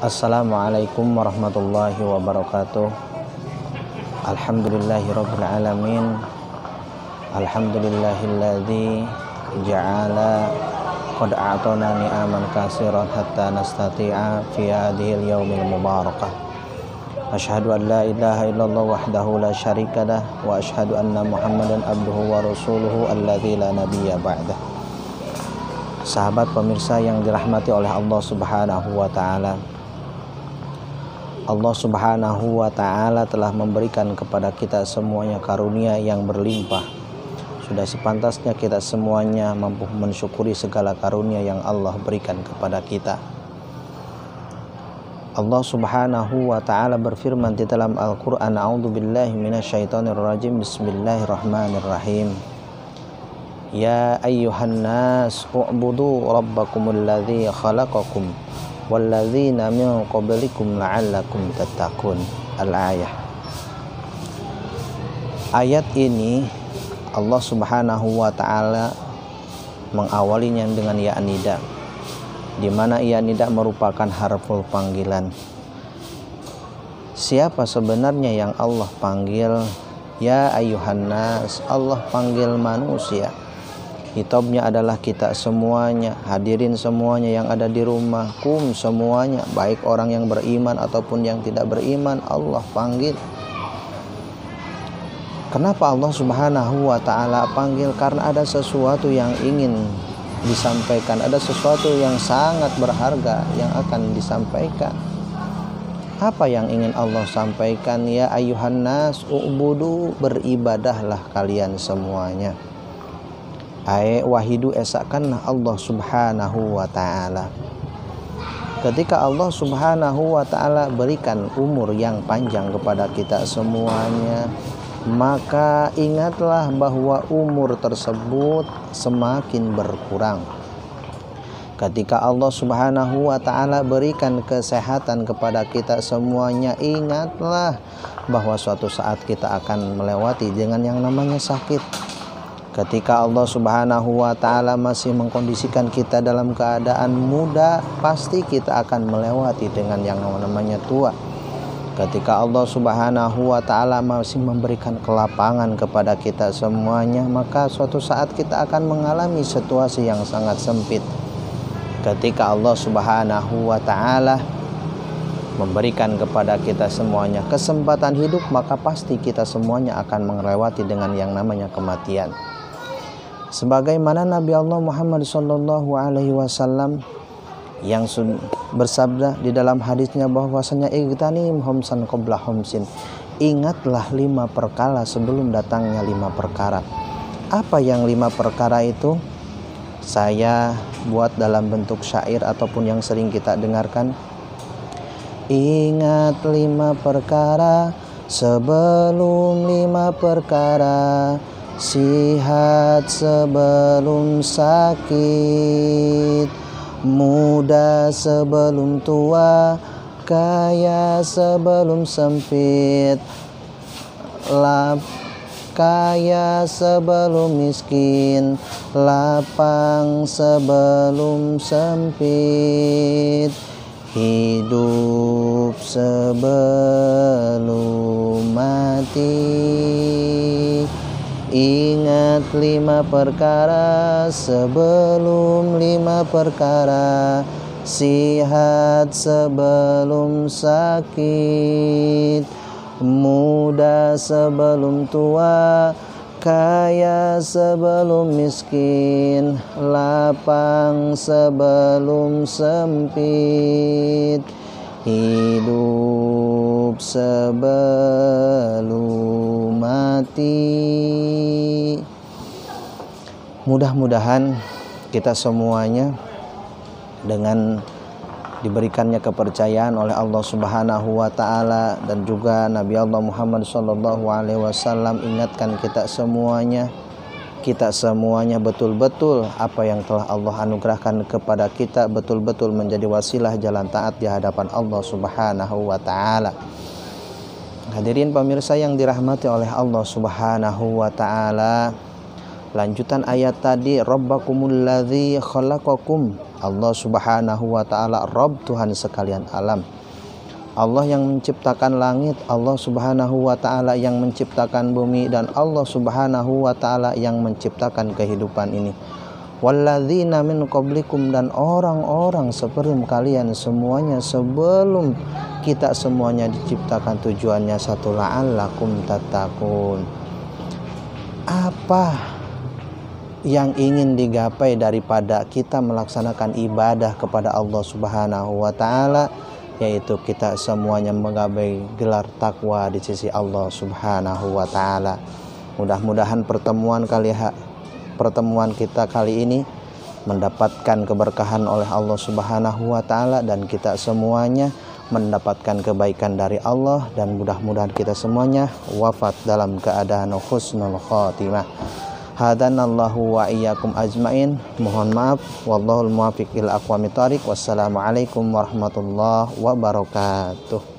Assalamualaikum warahmatullahi wabarakatuh. Alhamdulillahirabbil alamin. Alhamdulillahilladzi ja'ala qad a'tana ni'aman katsiran hatta nastati'a fi hadhil yaumil mubarakah. Asyhadu an la ilaha illallah wahdahu la syarikalah wa asyhadu anna Muhammadan abduhu wa rasuluhu alladzi la nabiyya ba'dah. Sahabat pemirsa yang dirahmati oleh Allah Subhanahu wa taala. Allah Subhanahu wa ta'ala telah memberikan kepada kita semuanya karunia yang berlimpah. Sudah sepantasnya kita semuanya mampu mensyukuri segala karunia yang Allah berikan kepada kita. Allah Subhanahu wa ta'ala berfirman di dalam Al-Qur'an, A'udzubillahi minasyaitonirrajim. Bismillahirrahmanirrahim. Ya ayyuhan nas u'budu rabbakumul ladzi khalaqakum walladzina min qablikum la'allakum tattaqun. Al-ayah. Ayat ini Allah Subhanahu wa taala mengawalinya dengan ya nida, di mana ya nida merupakan harful panggilan. Siapa sebenarnya yang Allah panggil? Ya ayyuhan nas, Allah panggil manusia. Hitobnya adalah kita semuanya, hadirin semuanya yang ada di rumah, semuanya, baik orang yang beriman ataupun yang tidak beriman, Allah panggil. Kenapa Allah Subhanahu wa ta'ala panggil? Karena ada sesuatu yang ingin disampaikan, ada sesuatu yang sangat berharga yang akan disampaikan. Apa yang ingin Allah sampaikan? Ya ayyuhan nas u'budu, beribadahlah kalian semuanya. Wahidu esakanlah Allah Subhanahu wa ta'ala. Ketika Allah Subhanahu wa ta'ala berikan umur yang panjang kepada kita semuanya, maka ingatlah bahwa umur tersebut semakin berkurang. Ketika Allah Subhanahu wa ta'ala berikan kesehatan kepada kita semuanya, ingatlah bahwa suatu saat kita akan melewati dengan yang namanya sakit. Ketika Allah Subhanahu wa ta'ala masih mengkondisikan kita dalam keadaan muda, pasti kita akan melewati dengan yang namanya tua. Ketika Allah Subhanahu wa ta'ala masih memberikan kelapangan kepada kita semuanya, maka suatu saat kita akan mengalami situasi yang sangat sempit. Ketika Allah Subhanahu wa ta'ala memberikan kepada kita semuanya kesempatan hidup, maka pasti kita semuanya akan melewati dengan yang namanya kematian. Sebagaimana Nabi Allah Muhammad sallallahu alaihi wasallam yang bersabda di dalam hadisnya bahwasanya igtanim homsan qabla homsin, ingatlah 5 perkara sebelum datangnya 5 perkara. Apa yang 5 perkara itu? Saya buat dalam bentuk syair ataupun yang sering kita dengarkan. Ingat 5 perkara sebelum 5 perkara, sihat sebelum sakit, muda sebelum tua, kaya sebelum sempit, kaya sebelum miskin, lapang sebelum sempit, hidup sebelum mati. Ingat 5 perkara sebelum 5 perkara, sihat sebelum sakit, muda sebelum tua, kaya sebelum miskin, lapang sebelum sempit, hidup sebelum mati. Mudah-mudahan kita semuanya dengan diberikannya kepercayaan oleh Allah Subhanahu wa ta'ala dan juga Nabi Allah Muhammad sallallahu alaihi wasallam ingatkan kita semuanya betul-betul apa yang telah Allah anugerahkan kepada kita betul-betul menjadi wasilah jalan taat di hadapan Allah Subhanahu wa ta'ala. Hadirin pemirsa yang dirahmati oleh Allah Subhanahu wa ta'ala, Lanjutan ayat tadi, Rabbakumul ladzi khalaqakum. Allah Subhanahu wa taala Rabb, Tuhan sekalian alam. Allah yang menciptakan langit, Allah Subhanahu wa taala yang menciptakan bumi, dan Allah Subhanahu wa taala yang menciptakan kehidupan ini. Walladzina min qablikum, dan orang-orang sebelum kalian semuanya, sebelum kita semuanya diciptakan, tujuannya satu, la'allakum tattaqun. Apa yang ingin digapai daripada kita melaksanakan ibadah kepada Allah Subhanahu wa taala, yaitu kita semuanya menggapai gelar takwa di sisi Allah Subhanahu wa taala. Mudah-mudahan pertemuan kita kali ini mendapatkan keberkahan oleh Allah Subhanahu wa taala, dan kita semuanya mendapatkan kebaikan dari Allah, dan mudah-mudahan kita semuanya wafat dalam keadaan husnul khotimah. Hadanallahu wa iyyakum ajmain. Mohon maaf, wallahul muwaffiq ila aqwamit thoriq. Wassalamualaikum warahmatullahi wabarakatuh.